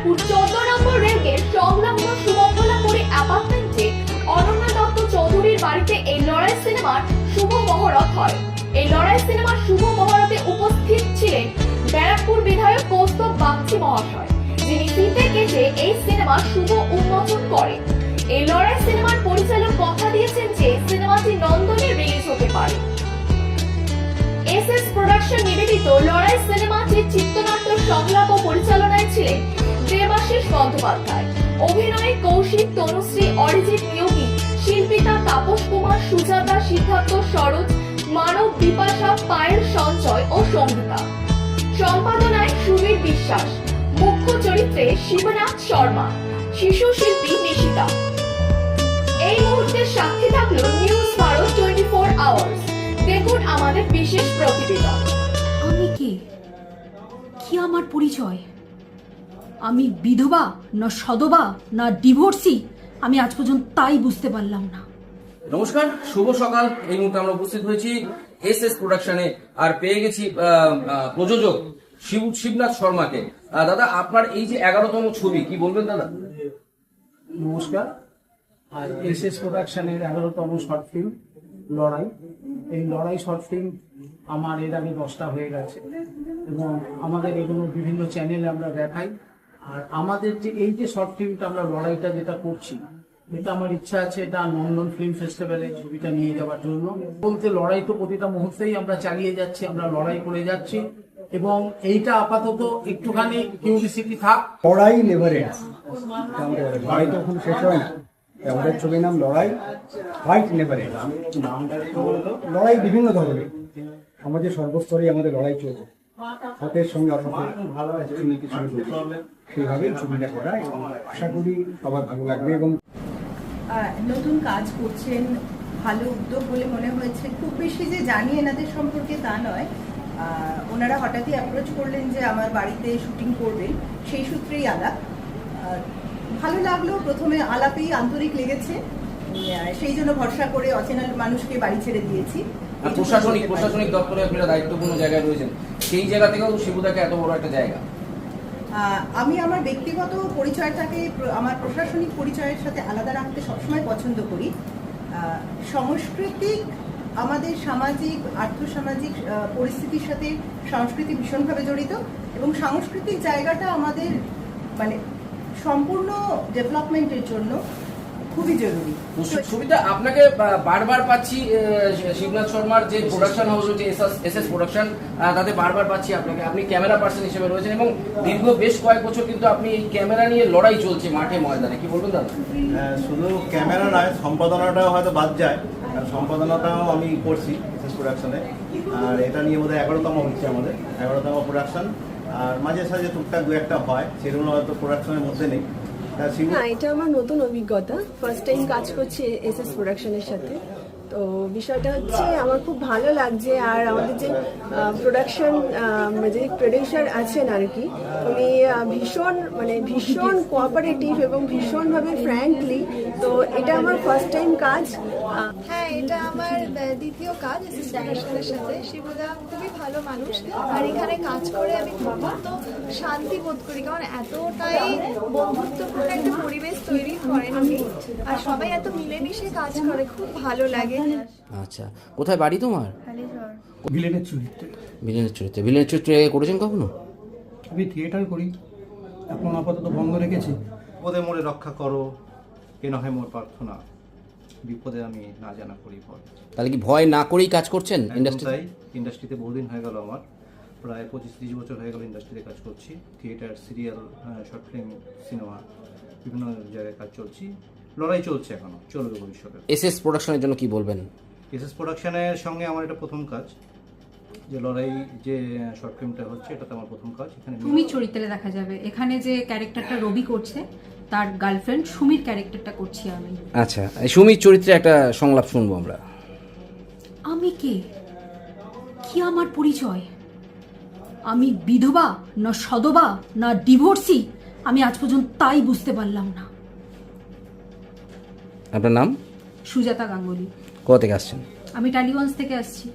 ব্যারাকপুর 14 নম্বর rail gate সংলগ্ন শুভমঙ্গলাপুরে অ্যাপার্টমেন্টে অনন্যা দত্ত চৌধুরীর বাড়িতে এই লড়াই সিনেমার শুভ মহরত হয়। এই লড়াই সিনেমার শুভ মহরতে উপস্থিত ছিলেন ব্যারাকপুর বিধায়ক কৌস্তব বাগচি মহাশয়, যিনি ফিতে কেটে এই সিনেমার শুভ উন্মোচন করেন। এই লড়াই সিনেমার পরিচালক কথা দিয়েছেন যে সিনেমাটি নন্দনে রিলিজ হতে পারে। এসএস প্রোডাকশন নিবেদিত লড়াই সিনেমাটির চিত্রনাট্য সংলাপ ও পরিচালনায় ছিলেন দেবাশিস বন্দ্যোপাধ্যায়। অভিনয়ে কৌশিক, তনুশ্রী, অরিজিৎ নিয়োগী, শিল্পিতা, তাপস কুমার, সুজাতা, সিদ্ধার্থ, সরোজ, মানব, বিপাশা, পায়েল, সঞ্জয় ও সঙ্গীতা। সম্পাদনায় সুবীর বিশ্বাস, মুখ্য চরিত্রে শিবনাথ শর্মা, শিশু শিল্পী নিশিতা। এই মুহূর্তে সাক্ষী থাকলো নিউজ 24 আওয়ার্স। দেখুন আমাদের বিশেষ প্রতিবেদন। আমি কে? কি আমার পরিচয়? আমি বিধবা না সদবা না ডিভোর্সি? আমি আজ পর্যন্ত তাই বুঝতে পারলাম না। নমস্কার, শুভ সকাল। এই মুহূর্তে আমরা উপস্থিত হয়েছি এসএস প্রোডাকশনে আর পেয়ে গেছি প্রযোজক শিবনাথ শর্মাকে। দাদা, আপনার এই যে 11তম ছবি, কি বলবেন দাদা? নমস্কার। আর এসএস প্রোডাকশনের 11তম শর্ট ফিল্ম লড়াই। এই লড়াই শর্ট ফিল্ম আমার এর আগে 10টা হয়ে গেছে এবং আমাদের এগুলো বিভিন্ন চ্যানেলে আমরা দেখাই। আর আমাদের যে এই যে শর্ট ফিল্মটা আমরা লড়াইটা যেটা করছি, এটা আমার ইচ্ছা আছে এটা নন্দন ফিল্ম ফেস্টিভ্যালে ছবিটা নিয়ে যাওয়ার জন্য। বলতে লড়াই তো প্রতিটা মুহূর্তেই আমরা চালিয়ে যাচ্ছি, আমরা লড়াই করে যাচ্ছি এবং এইটা আপাতত একটুখানি কিউরিসিটি থাক। লড়াই নেভার এন্ডস। লড়াই তো এখন শেষ হয় না। আমাদের ছবির নাম লড়াই, ফাইট নেভার এন্ডস। লড়াই বিভিন্ন ধরনের, আমাদের সর্বস্তরে আমাদের লড়াই চলছে, সতের সঙ্গে অসতের সেইভাবে ছবিটা করা এবং আশা করি সবার ভালো লাগবে। এবং নতুন কাজ করছেন, ভালো উদ্যোগ বলে মনে হয়েছে। খুব বেশি যে জানি এনাদের সম্পর্কে তা নয়, ওনারা হঠাৎই অ্যাপ্রোচ করলেন যে আমার বাড়িতে শুটিং করবেন, সেই সূত্রেই আলাপ। ভালো লাগলো, প্রথমে আলাপেই আন্তরিক লেগেছে, সেই জন্য ভরসা করে অচেনা মানুষকে বাড়ি ছেড়ে দিয়েছি। প্রশাসনিক দপ্তরে আপনারা দায়িত্বপূর্ণ জায়গায় রয়েছেন, সেই জায়গা থেকেও শিবুদাকে এত বড় একটা জায়গা। আমি আমার ব্যক্তিগত পরিচয়টাকে আমার প্রশাসনিক পরিচয়ের সাথে আলাদা রাখতে সবসময় পছন্দ করি। সাংস্কৃতিক, আমাদের সামাজিক আর্থসামাজিক পরিস্থিতির সাথে সংস্কৃতি ভীষণভাবে জড়িত এবং সাংস্কৃতিক জায়গাটা আমাদের মানে সম্পূর্ণ ডেভেলপমেন্টের জন্য খুবই জরুরি। সুবিধা আপনাকে বারবার পাচ্ছি শিবনাথ শর্মার যে প্রোডাকশন হাউস হচ্ছে এসএস প্রোডাকশন, তাতে বারবার পাচ্ছি আপনাকে। আপনি ক্যামেরা পার্সন হিসেবে রয়েছেন এবং দীর্ঘ বেশ কয়েক বছর কিন্তু আপনি এই ক্যামেরা নিয়ে লড়াই চলছে মাঠে ময়দানে, কি বলবেন দাদা? শুধু ক্যামেরা নয়, সম্পাদনাটাও হয়তো বাদ যায়, আর সম্পাদনাটাও আমি করছি এসএস প্রোডাকশনে। আর এটা নিয়ে বোধহয় 11তম হচ্ছে আমাদের 11তম প্রোডাকশন। আর মাঝে সাঝে টুকটাক দু একটা হয়, সেগুলো হয়তো প্রোডাকশনের মধ্যে নেই। হ্যাঁ, এটা আমার নতুন অভিজ্ঞতা, ফার্স্ট টাইম কাজ করছি এসএস প্রোডাকশনের সাথে। তো বিষয়টা হচ্ছে আমার খুব ভালো লাগছে। আর আমাদের যে প্রোডাকশন যে প্রডিউসার আছেন আর কি, উনি ভীষণ কোঅপারেটিভ এবং ভীষণভাবে ফ্র্যাঙ্কলি। তো এটা আমার ফার্স্ট টাইম কাজ। হ্যাঁ, এটা আমার দ্বিতীয় কাজ এসএস প্রোডাকশনের সাথে। শিবুদা খুবই ভালো মানুষ, আর এখানে কাজ করে আমি খুব শান্তি বোধ করি, কারণ এতটাই বন্ধুত্বপূর্ণ একটা পরিবেশ তৈরি করেন উনি, আর সবাই এত মিলেমিশে কাজ করে, খুব ভালো লাগে। আচ্ছা, কোথায় বাড়ি তোমার? ভিলেনের চরিত্রে। ভিলেনের চরিত্রে করেছেন কখনো? আমি থিয়েটার করি, এখন আপাতত বন্ধ রেখেছি। বিপদে মোরে রক্ষা করো, এ নহে মোর প্রার্থনা, বিপদে আমি না জানা করি ভয়। তাহলে কি ভয় না করেই কাজ করছেন ইন্ডাস্ট্রিতে বহুদিন হয়ে গেল আমার, প্রায় 25-30 বছর হয়ে গেল ইন্ডাস্ট্রিতে কাজ করছি। Theatre, serial, short film, cinema, বিভিন্ন জায়গায় কাজ চলছি। লড়াই চলছে, এখনো চলবে ভবিষ্যতে। এসএস প্রোডাকশনের জন্য কি বলবেন? এসএস প্রোডাকশনের সঙ্গে আমার এটা প্রথম কাজ, যে লড়াই যে শর্ট ফিল্মটা হচ্ছে, এটা তো আমার প্রথম কাজ। এখানে সুমি চরিত্রে দেখা যাবে। এখানে যে ক্যারেক্টারটা রবি করছে, তার গার্লফ্রেন্ড সুমির ক্যারেক্টারটা করছি আমি। আচ্ছা, সুমির চরিত্রে একটা সংলাপ শুনবো আমরা। আমি কে? কি আমার পরিচয়? আমি বিধবা না সদবা না ডিভোর্সি? আমি আজ পর্যন্ত তাই বুঝতে পারলাম না। আপনার নাম? সুজাতা গাঙ্গুলি। কোথা থেকে আসছেন? আমি টালিগঞ্জ থেকে আসছি।